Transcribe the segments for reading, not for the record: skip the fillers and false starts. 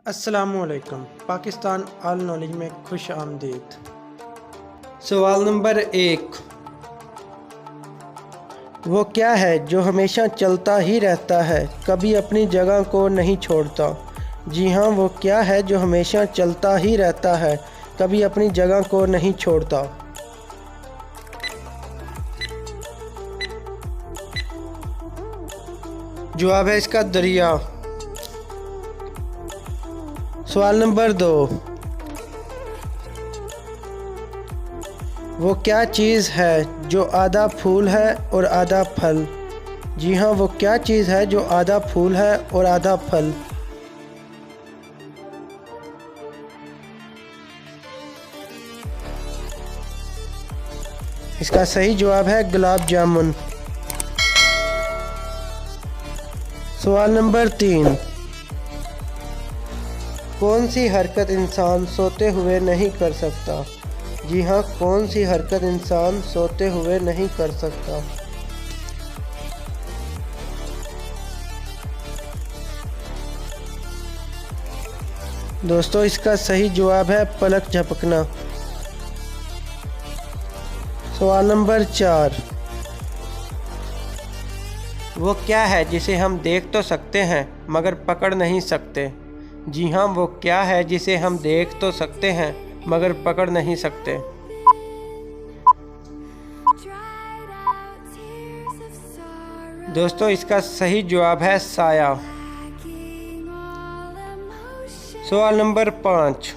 अस्सलामुअलैकुम। Pakistan all knowledge में खुश आमदीद। सवाल नंबर 1, वो क्या है जो हमेशा चलता ही रहता है, कभी अपनी जगह को नहीं छोड़ता? जी हाँ, वो क्या है जो हमेशा चलता ही रहता है, कभी अपनी जगह को नहीं छोड़ता? जवाब है इसका दरिया। सवाल नंबर 2, वो क्या चीज़ है जो आधा फूल है और आधा फल? जी हाँ, वो क्या चीज़ है जो आधा फूल है और आधा फल? इसका सही जवाब है गुलाब जामुन। सवाल नंबर 3, कौन सी हरकत इंसान सोते हुए नहीं कर सकता? जी हाँ, कौन सी हरकत इंसान सोते हुए नहीं कर सकता? दोस्तों, इसका सही जवाब है पलक झपकना। सवाल नंबर 4, वो क्या है जिसे हम देख तो सकते हैं मगर पकड़ नहीं सकते? जी हाँ, वो क्या है जिसे हम देख तो सकते हैं मगर पकड़ नहीं सकते? दोस्तों, इसका सही जवाब है साया। सवाल नंबर 5,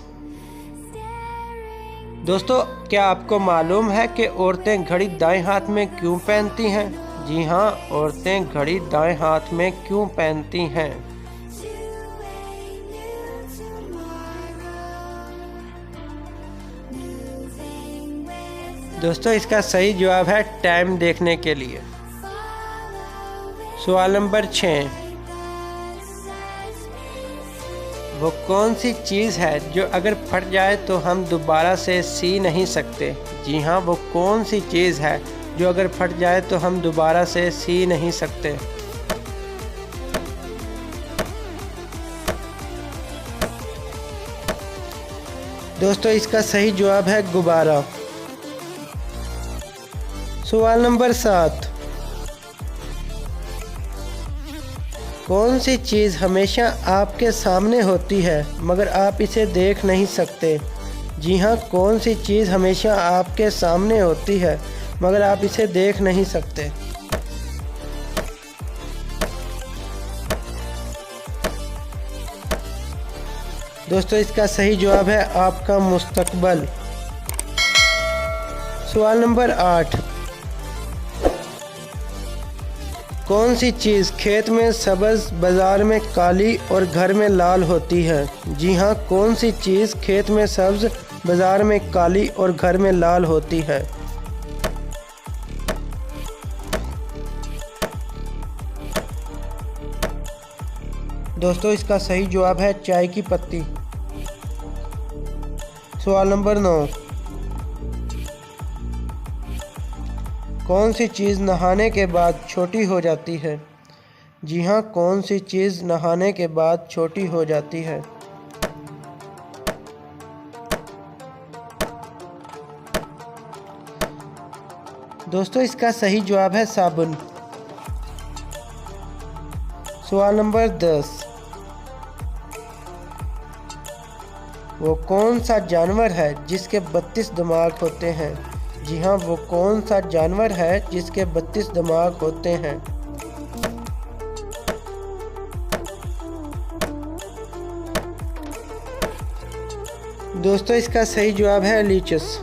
दोस्तों, क्या आपको मालूम है कि औरतें घड़ी दाएं हाथ में क्यों पहनती हैं? जी हाँ, औरतें घड़ी दाएं हाथ में क्यों पहनती हैं? दोस्तों, इसका सही जवाब है टाइम देखने के लिए। सवाल नंबर 6, वो कौन सी चीज़ है जो अगर फट जाए तो हम दोबारा से सी नहीं सकते? जी हाँ, वो कौन सी चीज़ है जो अगर फट जाए तो हम दोबारा से सी नहीं सकते? दोस्तों, इसका सही जवाब है गुब्बारा। सवाल नंबर 7, कौन सी चीज़ हमेशा आपके सामने होती है मगर आप इसे देख नहीं सकते? जी हाँ, कौन सी चीज़ हमेशा आपके सामने होती है मगर आप इसे देख नहीं सकते? दोस्तों, इसका सही जवाब है आपका मुस्तकबल। सवाल नंबर 8, कौन सी चीज़ खेत में सब्ज़, बाज़ार में काली और घर में लाल होती है? जी हाँ, कौन सी चीज़ खेत में सब्ज़, बाज़ार में काली और घर में लाल होती है? दोस्तों, इसका सही जवाब है चाय की पत्ती। सवाल नंबर 9, कौन सी चीज़ नहाने के बाद छोटी हो जाती है? जी हाँ, कौन सी चीज़ नहाने के बाद छोटी हो जाती है? दोस्तों, इसका सही जवाब है साबुन। सवाल नंबर 10, वो कौन सा जानवर है जिसके 32 दिमाग होते हैं? जी हाँ, वो कौन सा जानवर है जिसके 32 दिमाग होते हैं? दोस्तों, इसका सही जवाब है लीचस।